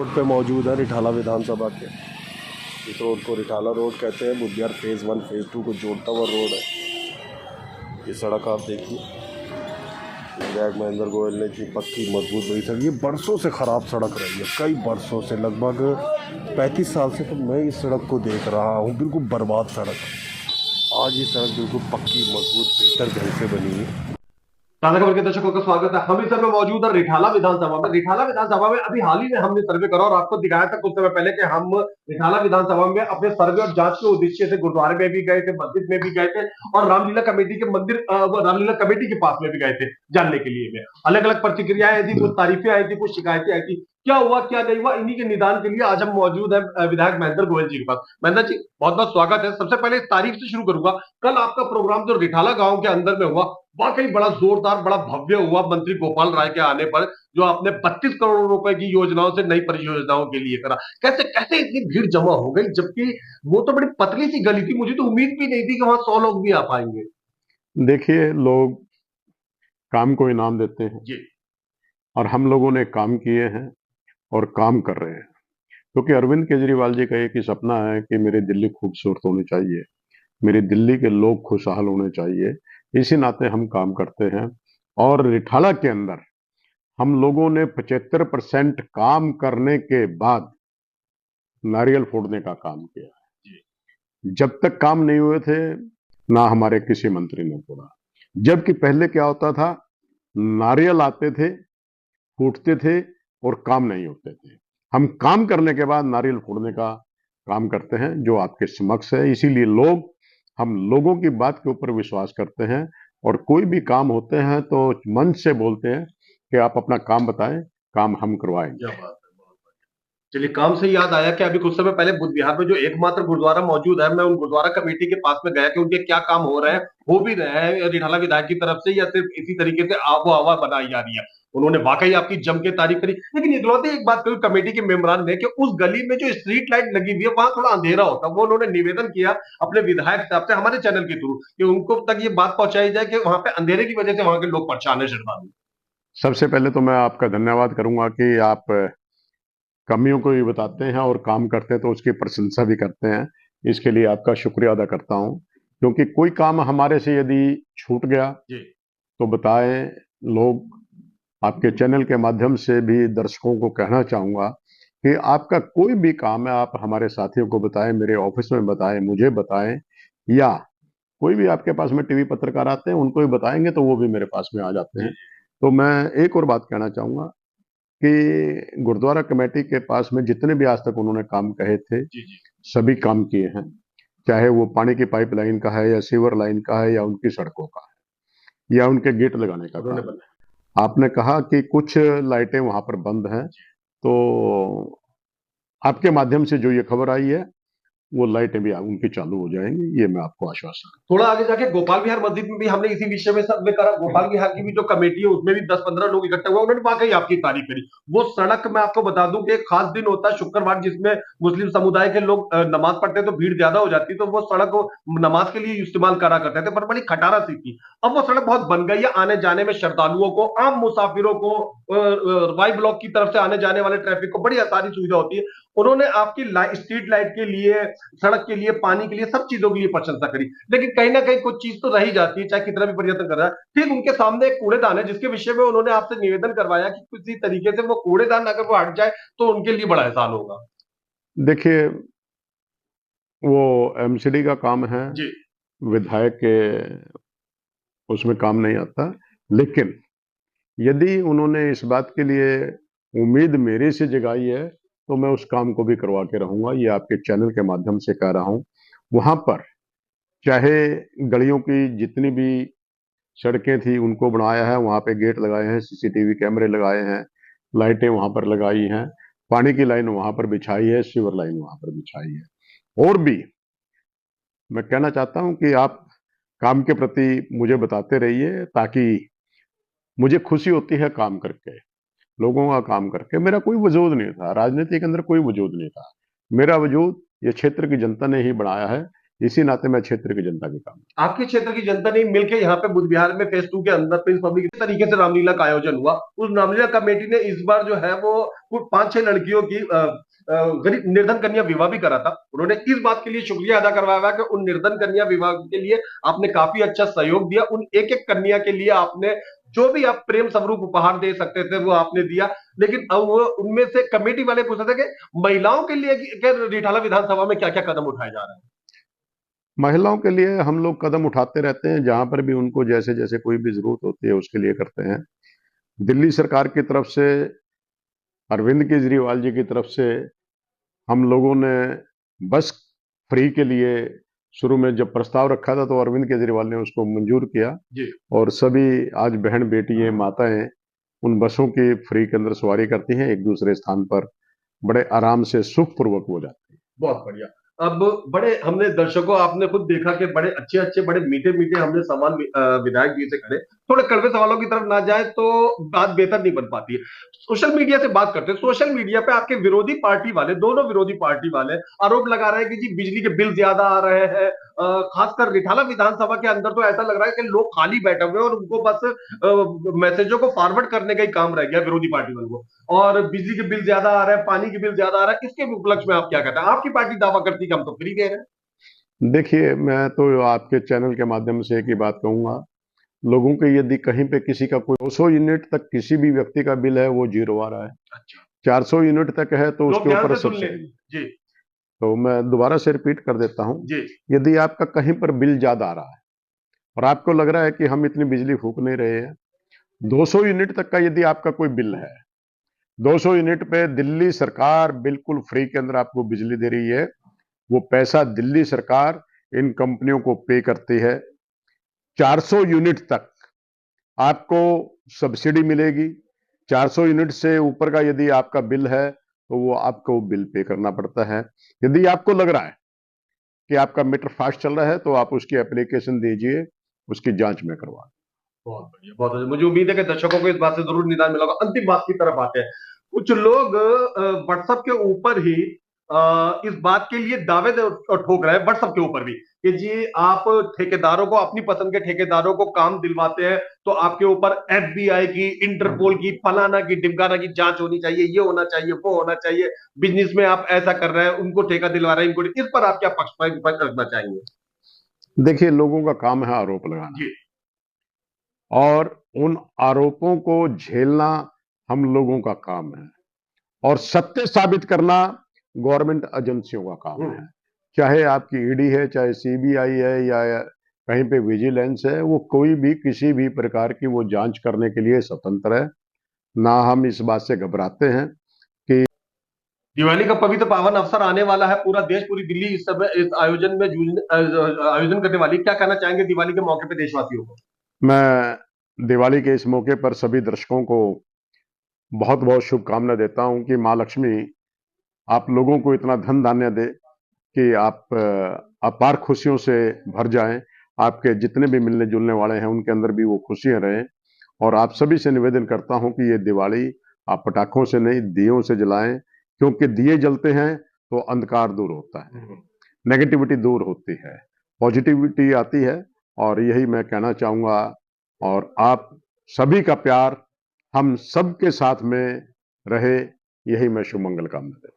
सड़क पे मौजूद है रिठाला विधानसभा के। इस रोड को रिठाला रोड कहते हैं। बुधियार फेज़ 1 फेज़ 2 को जोड़ता हुआ रोड है। ये सड़क आप देखिए, विधायक महेंद्र गोयल ने की पक्की मजबूत बनी सड़क। ये बरसों से ख़राब सड़क रही है, कई बरसों से, लगभग 35 साल से तो मैं इस सड़क को देख रहा हूँ। बिल्कुल बर्बाद सड़क। आज ये सड़क बिल्कुल पक्की मजबूत बेहतर ढंग से बनी है। ताजा खबर के दर्शकों का स्वागत है। हम इस समय मौजूद है रिठाला विधानसभा में। रिठाला विधानसभा में अभी हाल ही में हमने सर्वे करा और आपको दिखाया था कुछ समय पहले कि हम रिठाला विधानसभा में अपने सर्वे और जांच के उद्देश्य से गुरुद्वारे में भी गए थे, मस्जिद में भी गए थे और रामलीला कमेटी के मंदिर रामलीला कमेटी के पास में भी गए थे जानने के लिए। अलग अलग प्रतिक्रियाएं आई थी, कुछ तारीफें आई थी, कुछ शिकायतें आई थी। क्या हुआ क्या नहीं हुआ, इन्हीं के निदान के लिए आज हम मौजूद है विधायक महेंद्र गोयल जी के पास। महेंद्र जी, बहुत बहुत स्वागत है। सबसे पहले इस तारीफ से शुरू करूंगा, कल आपका प्रोग्राम जो रिठाला गांव के अंदर में हुआ, वाकई बड़ा जोरदार, बड़ा भव्य हुआ। मंत्री गोपाल राय के आने पर जो आपने 32 करोड़ रुपए की योजनाओं से नई परियोजनाओं के लिए करा, कैसे कैसे इतनी भीड़ जमा हो गई, जबकि वो तो बड़ी पतली सी गली थी। मुझे तो उम्मीद भी नहीं थी कि वहां 100 लोग भी आ पाएंगे। देखिए, लोग काम को इनाम देते हैं जी और हम लोगों ने काम किए हैं और काम कर रहे हैं, क्योंकि अरविंद केजरीवाल जी का एक ही सपना है कि मेरी दिल्ली खूबसूरत होनी चाहिए, मेरी दिल्ली के लोग खुशहाल होने चाहिए। इसी नाते हम काम करते हैं और रिठाला के अंदर हम लोगों ने 75% काम करने के बाद नारियल फोड़ने का काम किया है। जब तक काम नहीं हुए थे, ना हमारे किसी मंत्री ने फोड़ा। जबकि पहले क्या होता था, नारियल आते थे, फूटते थे और काम नहीं होते थे। हम काम करने के बाद नारियल फोड़ने का काम करते हैं, जो आपके समक्ष है। इसीलिए लोग हम लोगों की बात के ऊपर विश्वास करते हैं और कोई भी काम होते हैं तो मन से बोलते हैं कि आप अपना काम बताएं, काम हम करवाएंगे। क्या बात है, बहुत बढ़िया। चलिए, काम से याद आया कि अभी कुछ समय पहले बुद्ध विहार में जो एकमात्र गुरुद्वारा मौजूद है, मैं उन गुरुद्वारा कमेटी के पास में गया कि उनके क्या काम हो रहे हैं, हो भी रहे हैं रिठाला विधायक की तरफ से, या सिर्फ इसी तरीके से आबो हवा बनाई जा रही है। उन्होंने वाकई आपकी जम के तारीफ करी। लेकिन इकलौती एक बात कही कमेटी के मेंबरान ने कि उस गली में जो स्ट्रीट लाइट लगी हुई है वहां थोड़ा अंधेरा होता है। वो उन्होंने निवेदन किया अपने विधायक साहब से हमारे चैनल के थ्रू कि उनको तक ये बात पहुंचाई जाए कि वहां पे अंधेरे की वजह से वहां के लोग परेशान है, श्रद्धालु। सबसे पहले तो मैं आपका धन्यवाद करूंगा कि आप कमियों को भी बताते हैं और काम करते हैं तो उसकी प्रशंसा भी करते हैं। इसके लिए आपका शुक्रिया अदा करता हूं, क्योंकि कोई काम हमारे से यदि छूट गया जी तो बताएं। लोग आपके चैनल के माध्यम से भी दर्शकों को कहना चाहूंगा कि आपका कोई भी काम है, आप हमारे साथियों को बताएं, मेरे ऑफिस में बताएं, मुझे बताएं, या कोई भी आपके पास में टीवी पत्रकार आते हैं उनको भी बताएंगे तो वो भी मेरे पास में आ जाते जी हैं। तो मैं एक और बात कहना चाहूंगा कि गुरुद्वारा कमेटी के पास में जितने भी आज तक उन्होंने काम कहे थे, जी जी। सभी काम किए हैं। चाहे वो पानी की पाइपलाइन का है या सीवर लाइन का है या उनकी सड़कों का है या उनके गेट लगाने का उन्होंने काम। बताया। आपने कहा कि कुछ लाइटें वहां पर बंद हैं, तो आपके माध्यम से जो ये खबर आई है वो लाइटें भी उनकी चालू हो जाएंगी, ये मैं आपको आश्वासन। थोड़ा आगे जाके गोपाल विहार मस्जिद में भी हमने इसी विषय में सर्वे करा। गोपाल विहार की भी जो कमेटी है उसमें भी 10-15 लोग इकट्ठे हुए, उन्होंने वाकई आपकी तारीफ करी। वो सड़क मैं आपको बता दूं कि एक खास दिन होता है शुक्रवार, जिसमें मुस्लिम समुदाय के लोग नमाज पढ़ते हैं तो भीड़ ज्यादा हो जाती है, तो वो सड़क नमाज के लिए इस्तेमाल करा करते थे, पर बड़ी खटारा सी थी। अब वो सड़क बहुत बन गई है, आने जाने में श्रद्धालुओं को, आम मुसाफिरों को, वाई ब्लॉक की तरफ से आने जाने वाले ट्रैफिक को बड़ी आसानी सुविधा होती है। उन्होंने आपकी स्ट्रीट लाइट के लिए, सड़क के लिए, पानी के लिए, सब चीजों के लिए प्रशंसा करी। लेकिन कहीं ना कहीं कुछ चीज तो रह ही जाती है, चाहे कितना भी प्रयत्न कर रहा है। ठीक उनके सामने एक कूड़ेदान है जिसके विषय में उन्होंने आपसे निवेदन करवाया कि किसी तरीके से वो कूड़ेदान अगर वो हट जाए तो उनके लिए बड़ा एहसान होगा। देखिए, वो एमसीडी का काम है, जी विधायक के उसमें काम नहीं आता। लेकिन यदि उन्होंने इस बात के लिए उम्मीद मेरे से जगाई है तो मैं उस काम को भी करवा के रहूंगा। ये आपके चैनल के माध्यम से कह रहा हूं। वहां पर चाहे गलियों की जितनी भी सड़कें थी उनको बनाया है, वहां पे गेट लगाए हैं, सीसीटीवी कैमरे लगाए हैं, लाइटें वहां पर लगाई हैं, पानी की लाइन वहां पर बिछाई है, सीवर लाइन वहां पर बिछाई है। और भी मैं कहना चाहता हूं कि आप काम के प्रति मुझे बताते रहिए, ताकि मुझे खुशी होती है काम करके, लोगों का काम करके। मेरा कोई वजूद नहीं था राजनीति के अंदर, कोई वजूद नहीं था। मेरा वजूद ये क्षेत्र की जनता ने ही बनाया है। इसी नाते मैं क्षेत्र की जनता के काम। आपके क्षेत्र की जनता ने मिलकर यहाँ पे बुद्ध विहार में फेज 2 के अंदर प्रिंस पब्लिक इस तरीके से रामलीला का आयोजन हुआ। उस रामलीला कमेटी ने इस बार जो है वो कुछ 5-6 लड़कियों की गरीब निर्धन कन्या विवाह भी करा था। उन्होंने इस बात के लिए शुक्रिया अदा करवाया कि उन निर्धन कन्या विवाह के लिए आपने काफी अच्छा सहयोग दिया। उन एक एक कन्या के लिए आपने जो भी आप प्रेम स्वरूप उपहार दे सकते थे वो आपने दिया। लेकिन अब वो उनमें से कमेटी वाले पूछ रहे थे कि महिलाओं के लिए रिठाला विधानसभा में क्या क्या कदम उठाए जा रहे हैं। महिलाओं के लिए हम लोग कदम उठाते रहते हैं, जहां पर भी उनको जैसे जैसे कोई भी जरूरत होती है उसके लिए करते हैं। दिल्ली सरकार की तरफ से, अरविंद केजरीवाल जी की तरफ से हम लोगों ने बस फ्री के लिए शुरू में जब प्रस्ताव रखा था तो अरविंद केजरीवाल ने उसको मंजूर किया जी। और सभी आज बहन बेटियां माताएं उन बसों की फ्री के अंदर सवारी करती हैं, एक दूसरे स्थान पर बड़े आराम से सुखपूर्वक हो जाती है। बहुत बढ़िया। अब बड़े हमने दर्शकों आपने खुद देखा कि बड़े अच्छे अच्छे बड़े मीठे मीठे हमने सवाल विधायक जी से करे। थोड़े कड़वे सवालों की तरफ ना जाए तो बात बेहतर नहीं बन पाती है। सोशल मीडिया से बात करते हैं। सोशल मीडिया पे आपके विरोधी पार्टी वाले, दोनों विरोधी पार्टी वाले आरोप लगा रहे हैं कि जी बिजली के बिल ज्यादा आ रहे हैं। खासकर रिठाला विधानसभा के अंदर तो ऐसा लग रहा है कि लोग खाली बैठे हुए हैं और उनको बस मैसेजों को फॉरवर्ड करने का ही काम रह गया विरोधी पार्टी वालों को। और बिजली के बिल ज्यादा आ रहे हैं, पानी के बिल ज्यादा आ रहा है। इसके उपलक्ष्य में आप क्या कहते हैं? आपकी पार्टी दावा करती है कि हम तो फ्री दे रहे हैं। देखिए, मैं तो आपके चैनल के माध्यम से एक ही बात कहूंगा, लोगों के यदि कहीं पे किसी का कोई 200 यूनिट तक किसी भी व्यक्ति का बिल है वो जीरो आ रहा है, अच्छा, 400 यूनिट तक है तो लोग उसके ध्यान ऊपर से सुन लें। सब्सिडी। जी तो मैं दोबारा से रिपीट कर देता हूं, जी यदि आपका कहीं पर बिल ज्यादा आ रहा है और आपको लग रहा है कि हम इतनी बिजली फूक नहीं रहे हैं, 200 यूनिट तक का यदि आपका कोई बिल है, 200 यूनिट पे दिल्ली सरकार बिल्कुल फ्री के अंदर आपको बिजली दे रही है। वो पैसा दिल्ली सरकार इन कंपनियों को पे करती है। 400 यूनिट तक आपको सब्सिडी मिलेगी। 400 यूनिट से ऊपर का यदि आपका बिल है तो वो आपको बिल पे करना पड़ता है। यदि आपको लग रहा है कि आपका मीटर फास्ट चल रहा है तो आप उसकी एप्लीकेशन दीजिए, उसकी जांच में करवा। बहुत बढ़िया, बहुत बढ़िया। मुझे उम्मीद है कि दर्शकों को इस बात से जरूर निदान मिला होगा। अंतिम बात की तरफ आते हैं। कुछ लोग व्हाट्सएप के ऊपर ही इस बात के लिए दावे ठोक रहे हैं, व्हाट्सएप के ऊपर भी, कि जी आप ठेकेदारों को, अपनी पसंद के ठेकेदारों को काम दिलवाते हैं तो आपके ऊपर एफबीआई की, इंटरपोल की, फलाना की, ढिमकाना की जांच होनी चाहिए, ये होना चाहिए, वो होना चाहिए। बिजनेस में आप ऐसा कर रहे हैं, उनको ठेका दिलवा रहे हैं, इनको। इस पर आप क्या पक्ष रखना चाहेंगे? देखिए, लोगों का काम है आरोप लगाना जी और उन आरोपों को झेलना हम लोगों का काम है और सत्य साबित करना गवर्नमेंट एजेंसियों का काम है। चाहे आपकी ईडी है, चाहे सीबीआई है या कहीं पे विजिलेंस है, वो कोई भी किसी भी प्रकार की वो जांच करने के लिए स्वतंत्र है। ना हम इस बात से घबराते हैं। दिवाली का पवित्र पावन अवसर आने वाला है। पूरा देश, पूरी दिल्ली इस समय इस आयोजन में आयोजन करने वाली। क्या कहना चाहेंगे दिवाली के मौके पे देशवासियों को? मैं दिवाली के इस मौके पर सभी दर्शकों को बहुत बहुत शुभकामनाएं देता हूं कि मां लक्ष्मी आप लोगों को इतना धन धान्य दे कि आप अपार खुशियों से भर जाएं। आपके जितने भी मिलने जुलने वाले हैं उनके अंदर भी वो खुशियां रहें। और आप सभी से निवेदन करता हूं कि ये दिवाली आप पटाखों से नहीं, दियों से जलाएं, क्योंकि दिए जलते हैं तो अंधकार दूर होता है, नेगेटिविटी दूर होती है, पॉजिटिविटी आती है। और यही मैं कहना चाहूंगा। और आप सभी का प्यार हम सबके साथ में रहे, यही मैं शुभ मंगल कामना देता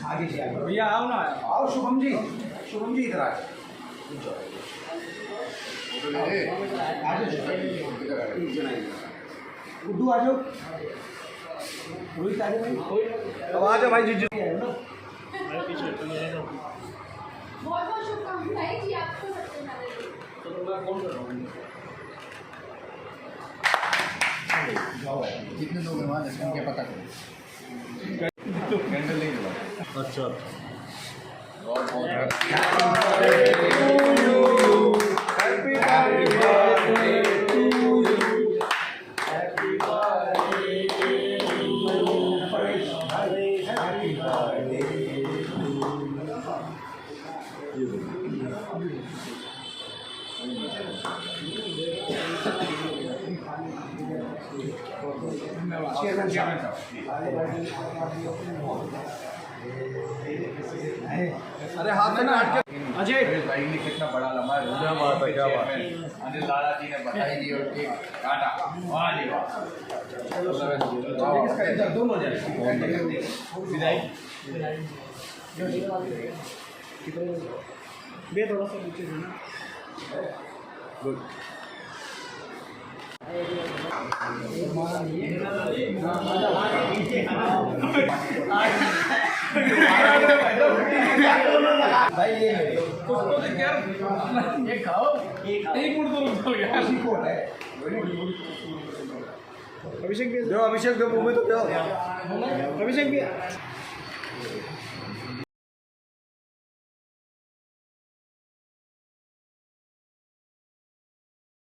आगे से आगे भैया आओ ना, आओ शुभम जी, शुभम जी इधर आ उर्दू आ जाओ, रोहित आ जाओ भाई, अब आ जाओ भाई जी। बहुत बहुत शुभकामनाएं जी आपको। जितने लोग हैं वहाँ संख्या पता करो। कैंडल नहीं जला। अच्छा बहुत बहुत हैप्पी ये देखिए अरे हाथ में काट के अजय भाई ने कितना बड़ा लंबा है। क्या बात है, क्या बात है। अनिल लाला जी ने बधाई दी और केक काटा। वाह जी वाह। दोनों जाए विदाई बे थोड़ा सा नीचे देना। गुड भाई ये खाओ एक मिनट तो रुक जाओ यार। अभिषेक भी दो, अभिषेक दो मुंह में तो दो। अभिषेक भी